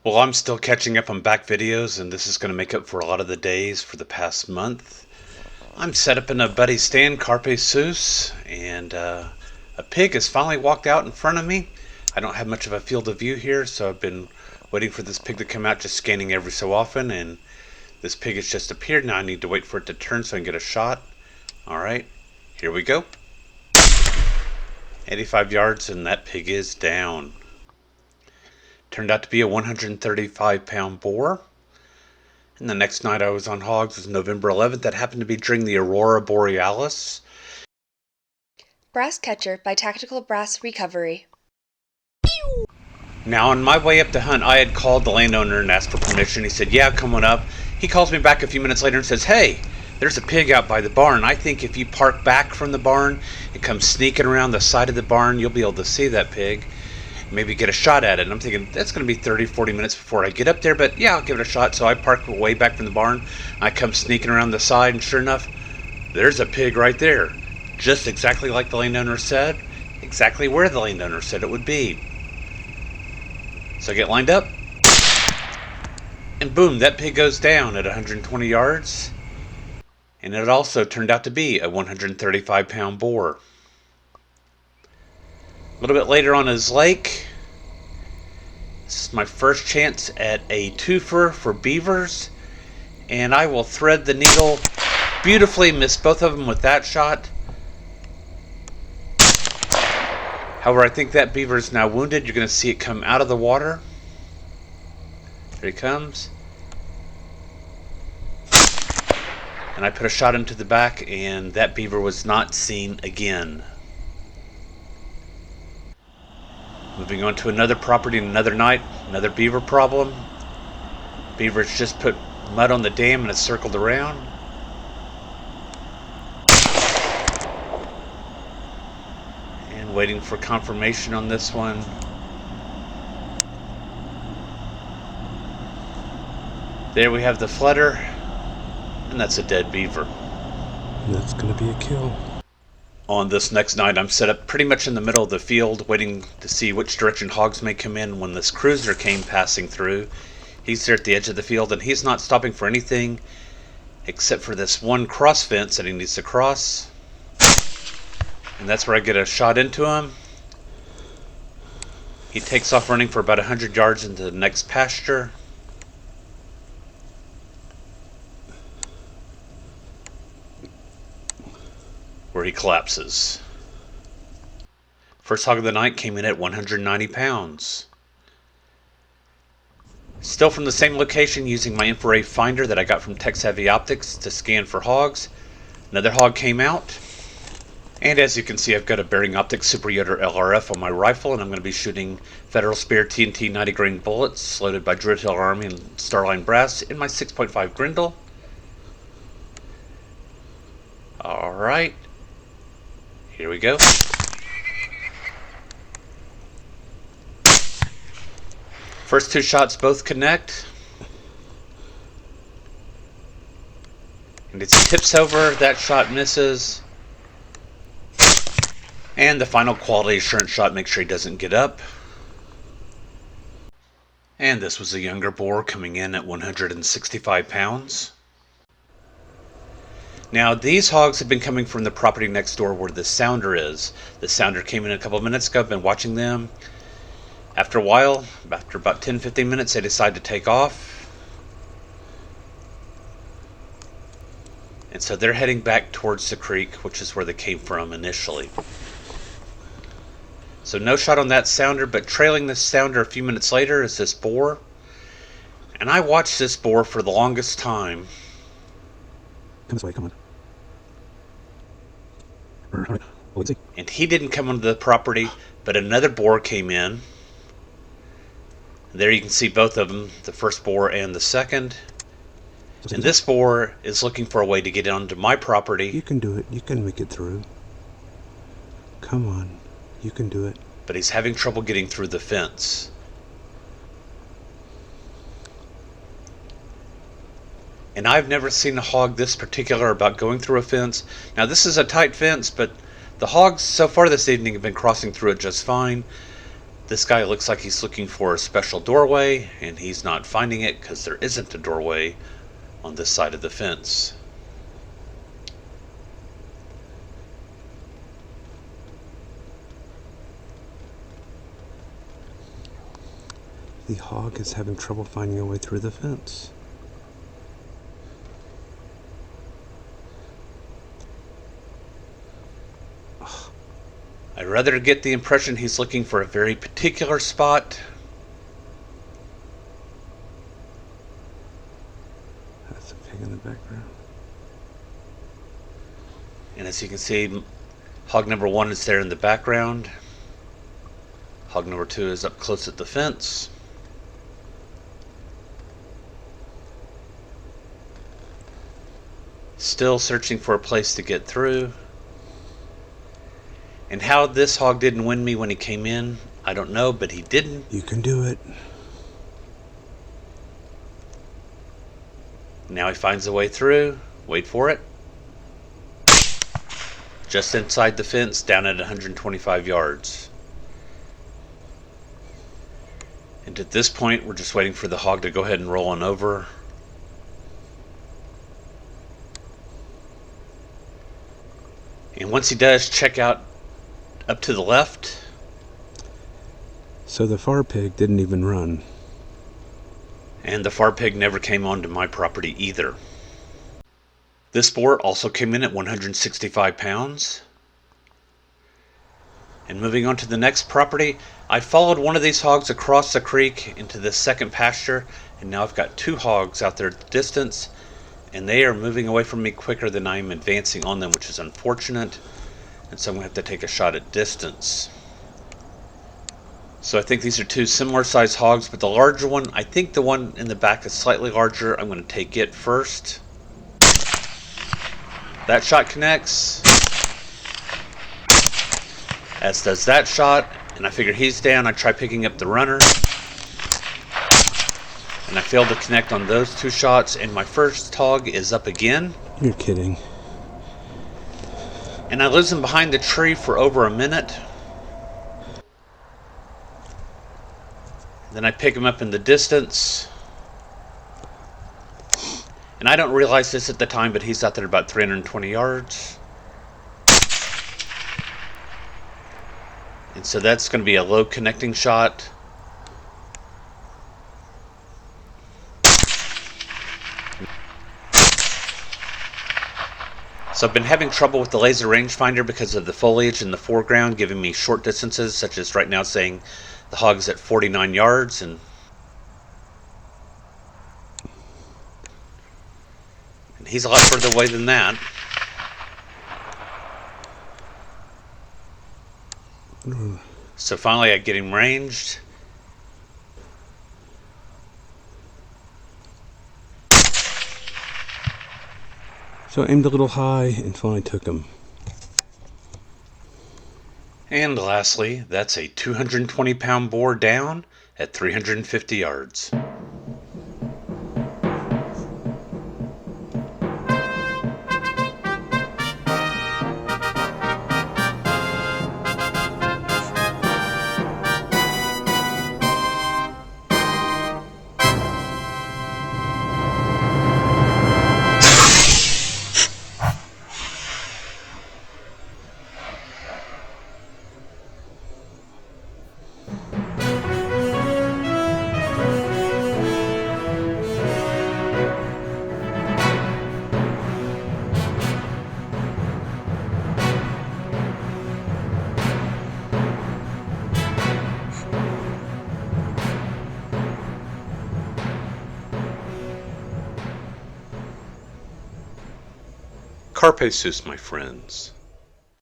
Well, I'm still catching up on back videos, and this is going to make up for a lot of the days for the past month. I'm set up in a buddy's stand, Carpe Sus, and a pig has finally walked out in front of me. I don't have much of a field of view here, so I've been waiting for this pig to come out, just scanning every so often, and this pig has just appeared. Now I need to wait for it to turn so I can get a shot. Alright, here we go. 85 yards, and that pig is down. Turned out to be a 135-pound boar. And the next night I was on hogs was November 11th. That happened to be during the Aurora Borealis. Brass Catcher by Tactical Brass Recovery. Now on my way up to hunt, I had called the landowner and asked for permission. He said, yeah, come on up. He calls me back a few minutes later and says, hey, there's a pig out by the barn. I think if you park back from the barn and come sneaking around the side of the barn, you'll be able to see that pig. Maybe get a shot at it. And I'm thinking, that's going to be 30-40 minutes before I get up there, but yeah, I'll give it a shot. So I park way back from the barn. I come sneaking around the side, and sure enough, there's a pig right there. Just exactly like the landowner said, exactly where the landowner said it would be. So I get lined up, and boom, that pig goes down at 120 yards. And it also turned out to be a 135-pound boar. A little bit later on his lake, this is my first chance at a twofer for beavers, and I will thread the needle beautifully, miss both of them with that shot. However, I think that beaver is now wounded. You're going to see it come out of the water. There he comes. And I put a shot into the back, and that beaver was not seen again. Moving on to another property, another night, another beaver problem. Beavers just put mud on the dam and it's circled around. And waiting for confirmation on this one. There we have the flutter, and that's a dead beaver. That's gonna be a kill. On this next night, I'm set up pretty much in the middle of the field, waiting to see which direction hogs may come in when this cruiser came passing through. He's there at the edge of the field, and he's not stopping for anything except for this one cross fence that he needs to cross. And that's where I get a shot into him. He takes off running for about 100 yards into the next pasture. Where he collapses. First hog of the night came in at 190 pounds. Still from the same location, using my InfiRay finder that I got from Tech Savvy Optics to scan for hogs. Another hog came out. And as you can see, I've got a Bering Optics Super Yoter LRF on my rifle, and I'm going to be shooting Federal Spear TNT 90 grain bullets loaded by Druid Hill Army and Starline Brass in my 6.5 Grindle. Alright. Here we go. First two shots both connect. And it tips over, that shot misses. And the final quality assurance shot makes sure he doesn't get up. And this was a younger boar coming in at 165 pounds. Now, these hogs have been coming from the property next door where the sounder is. The sounder came in a couple of minutes ago. I've been watching them. After a while, after about 10-15 minutes, they decide to take off. And so they're heading back towards the creek, which is where they came from initially. So no shot on that sounder, but trailing this sounder a few minutes later is this boar. And I watched this boar for the longest time. Come this way, come on. And he didn't come onto the property, but another boar came in. There you can see both of them, the first boar and the second. And this boar is looking for a way to get onto my property. You can do it. You can make it through. Come on. You can do it. But he's having trouble getting through the fence. And I've never seen a hog this particular about going through a fence. Now this is a tight fence, but the hogs so far this evening have been crossing through it just fine. This guy looks like he's looking for a special doorway, and he's not finding it because there isn't a doorway on this side of the fence. The hog is having trouble finding a way through the fence. I'd rather get the impression he's looking for a very particular spot. That's a pig in the background. And as you can see, hog number 1 is there in the background. Hog number 2 is up close at the fence. Still searching for a place to get through. And how this hog didn't win me when he came in, I don't know, but he didn't. You can do it. Now he finds a way through. Wait for it. Just inside the fence, down at 125 yards. And at this point, we're just waiting for the hog to go ahead and roll on over. And once he does, check out up to the left. So the far pig didn't even run. And the far pig never came onto my property either. This boar also came in at 165 pounds. And moving on to the next property, I followed one of these hogs across the creek into the second pasture, and now I've got 2 hogs out there at the distance, and they are moving away from me quicker than I am advancing on them, which is unfortunate. And so I'm going to have to take a shot at distance. So I think these are 2 similar sized hogs, but the larger one, I think the one in the back is slightly larger. I'm going to take it first. That shot connects, as does that shot, and I figure he's down. I try picking up the runner, and I failed to connect on those 2 shots, and my first hog is up again. You're kidding. And I lose him behind the tree for over a minute. Then I pick him up in the distance. And I don't realize this at the time, but he's out there about 320 yards. And so that's going to be a low connecting shot. So I've been having trouble with the laser rangefinder because of the foliage in the foreground giving me short distances, such as right now saying the hog is at 49 yards, and he's a lot further away than that. So finally I get him ranged. So I aimed a little high and finally took him. And lastly, that's a 220-pound boar down at 350 yards. Carpe sus, my friends.